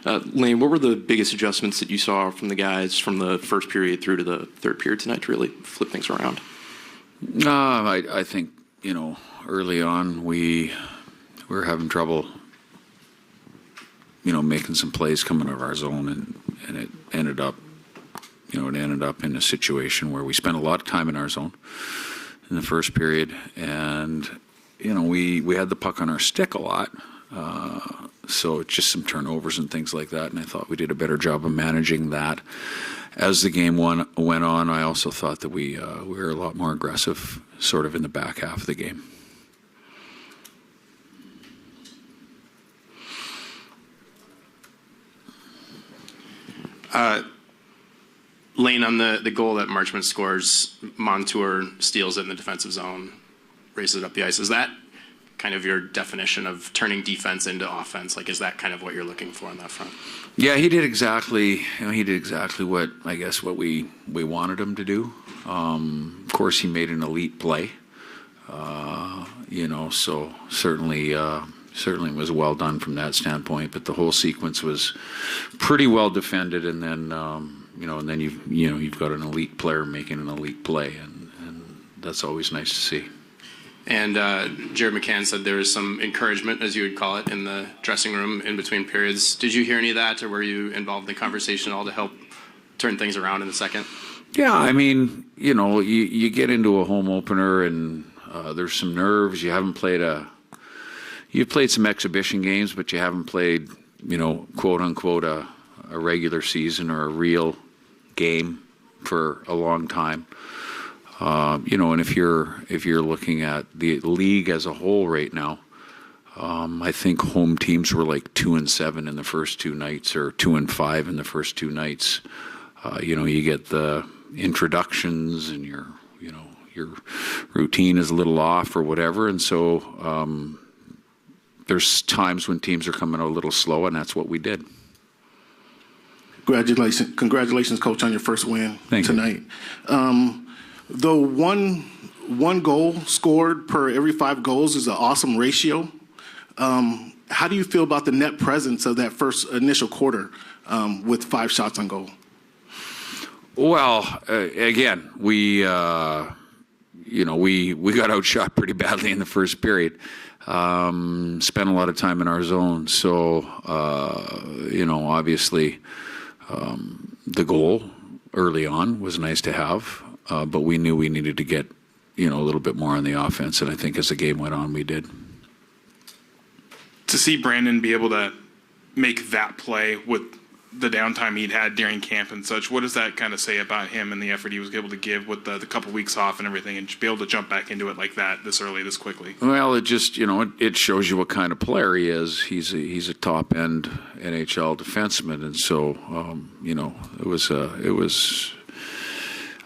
Lane, what were the biggest adjustments that you saw from the guys from the first period through to the third period tonight to really flip things around? I think, early on we were having trouble, making some plays coming out of our zone, and it ended up, in a situation where we spent a lot of time in our zone in the first period, and we had the puck on our stick a lot, so it's just some turnovers and things like that, and I thought we did a better job of managing that. As the game went on, I also thought that we were a lot more aggressive sort of in the back half of the game. Lane, on the goal that Marchment scores, Montour steals it in the defensive zone, races it up the ice. Is that kind of your definition of turning defense into offense? Like, is that kind of what you're looking for on that front? Yeah, he did exactly. He did exactly what we wanted him to do. Of course, he made an elite play. So certainly was well done from that standpoint. But the whole sequence was pretty well defended, and then and then you've got an elite player making an elite play, and that's always nice to see. And Jared McCann said there was some encouragement, as you would call it, in the dressing room in between periods. Did you hear any of that, or were you involved in the conversation at all to help turn things around in the second? Yeah, I mean, you get into a home opener, and there's some nerves. You've played some exhibition games, but you haven't played, quote unquote, a regular season or a real game for a long time. And if you're looking at the league as a whole right now, I think home teams were like 2-7 in the first two nights, or 2-5 in the first two nights. You get the introductions, and your routine is a little off or whatever, and so there's times when teams are coming out a little slow, and that's what we did. Congratulations, Coach, on your first win tonight. Though one goal scored per every 5 goals is an awesome ratio, how do you feel about the net presence of that first initial quarter with 5 shots on goal? Well, again, we got outshot pretty badly in the first period. Spent a lot of time in our zone, so obviously the goal early on was nice to have. But we knew we needed to get, a little bit more on the offense, and I think as the game went on, we did. To see Brandon be able to make that play with the downtime he'd had during camp and such, what does that kind of say about him and the effort he was able to give with the couple weeks off and everything, and just be able to jump back into it like that this early, this quickly? Well, it just, it shows you what kind of player he is. He's a top-end NHL defenseman, and so, it was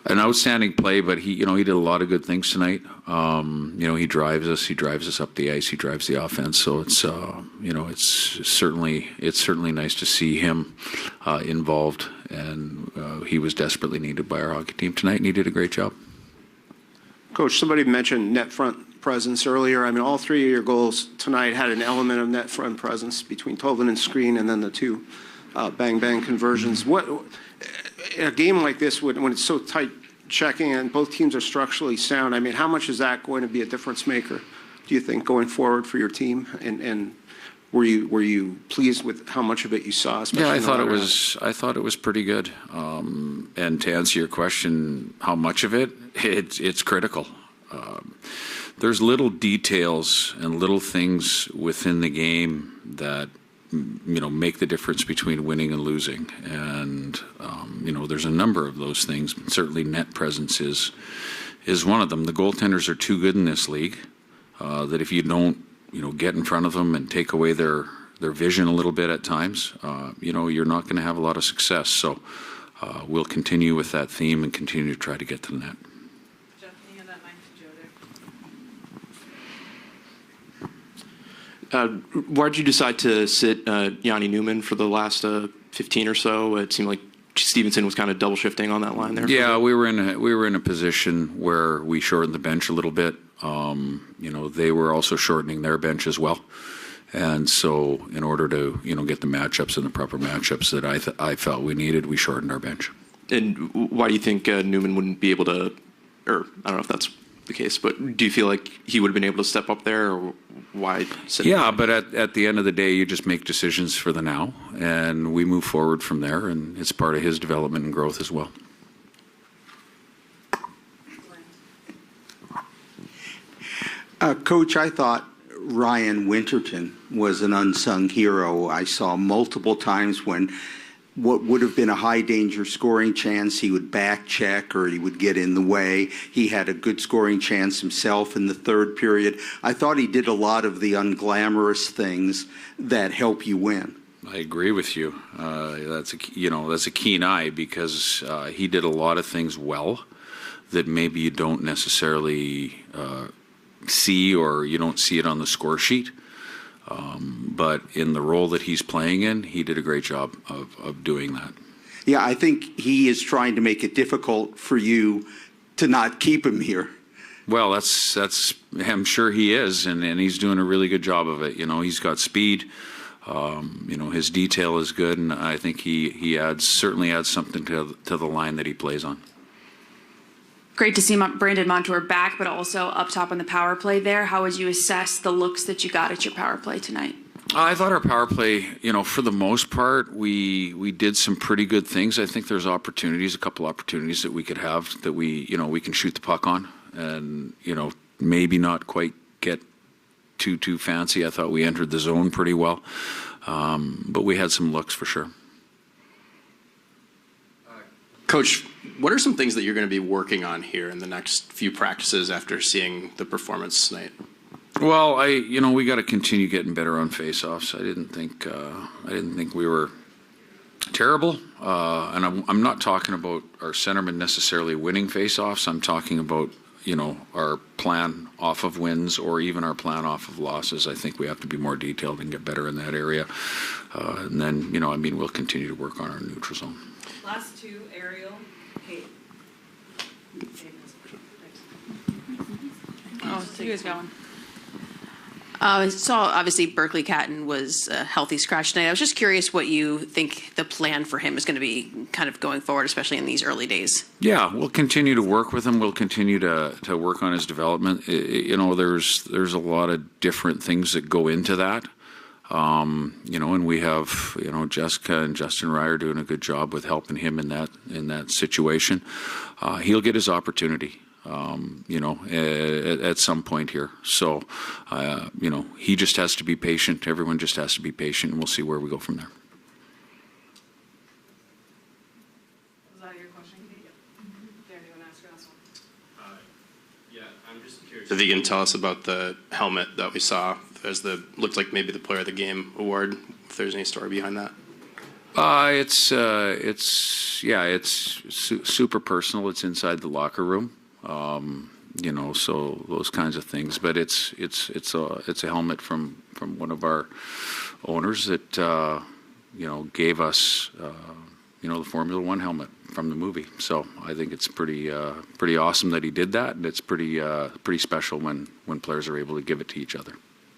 an outstanding play, but he did a lot of good things tonight. He drives us up the ice, he drives the offense. So it's it's certainly nice to see him involved, and he was desperately needed by our hockey team tonight, and he did a great job. Coach, somebody mentioned net front presence earlier. I mean, all 3 of your goals tonight had an element of net front presence between Tovlin and screen, and then the 2 bang conversions. What in a game like this, when it's so tight checking and both teams are structurally sound, I mean, how much is that going to be a difference maker, do you think, going forward for your team? And were you pleased with how much of it you saw? Yeah, I thought it was pretty good. And to answer your question, how much of it? It's critical. There's little details and little things within the game that make the difference between winning and losing, and there's a number of those things. Certainly, net presence is one of them. The goaltenders are too good in this league that if you don't, get in front of them and take away their vision a little bit at times, you're not going to have a lot of success. So we'll continue with that theme and continue to try to get to the net. Jeff, can you hand that mic to Joe there? Why did you decide to sit Yanni Newman for the last 15 or so? It seemed like Stevenson was kind of double shifting on that line there. Yeah, we were in a position where we shortened the bench a little bit. They were also shortening their bench as well, And so in order to, get the matchups and the proper matchups that I felt we needed, we shortened our bench. And why do you think Newman wouldn't be able to, or I don't know if that's the case, but do you feel like he would have been able to step up there, or why? Yeah, but at the end of the day, you just make decisions for the now, and we move forward from there, and it's part of his development and growth as well. Coach, I thought Ryan Winterton was an unsung hero. I saw multiple times when what would have been a high danger scoring chance, he would back check or he would get in the way. He had a good scoring chance himself in the third period. I thought he did a lot of the unglamorous things that help you win. I agree with you. That's a keen eye, because he did a lot of things well that maybe you don't necessarily see, or you don't see it on the score sheet. But in the role that he's playing in, he did a great job of doing that. Yeah, I think he is trying to make it difficult for you to not keep him here. Well, that's I'm sure he is, and he's doing a really good job of it. He's got speed. His detail is good, and I think he certainly adds something to the line that he plays on. Great to see Brandon Montour back, but also up top on the power play there. How would you assess the looks that you got at your power play tonight? I thought our power play, for the most part, we did some pretty good things. I think there's a couple opportunities that we could have that we can shoot the puck on, and, maybe not quite get too fancy. I thought we entered the zone pretty well, but we had some looks for sure. Coach, what are some things that you're going to be working on here in the next few practices after seeing the performance tonight? Well, we got to continue getting better on face-offs. I didn't think we were terrible, and I'm not talking about our centermen necessarily winning face-offs. I'm talking about our plan off of wins, or even our plan off of losses. I think we have to be more detailed and get better in that area, and then we'll continue to work on our neutral zone. Last two, Ariel, Kate. Oh, so you guys going? Saw obviously Berkeley Catton was a healthy scratch tonight. I was just curious what you think the plan for him is going to be kind of going forward, especially in these early days. Yeah, we'll continue to work with him. We'll continue to work on his development. There's a lot of different things that go into that. And we have, Jessica and Justin Ryer doing a good job with helping him in that situation. He'll get his opportunity, at some point here. So, he just has to be patient. Everyone just has to be patient, and we'll see where we go from there. Was that your question, Kate? Did anyone ask her last one? Yeah, I'm just curious if you can tell us about the helmet that we saw as looked like maybe the Player of the Game award, if there's any story behind that. It's super personal. It's inside the locker room, so those kinds of things. But it's a helmet from one of our owners that gave us the Formula One helmet from the movie. So I think it's pretty awesome that he did that, and it's pretty special when players are able to give it to each other.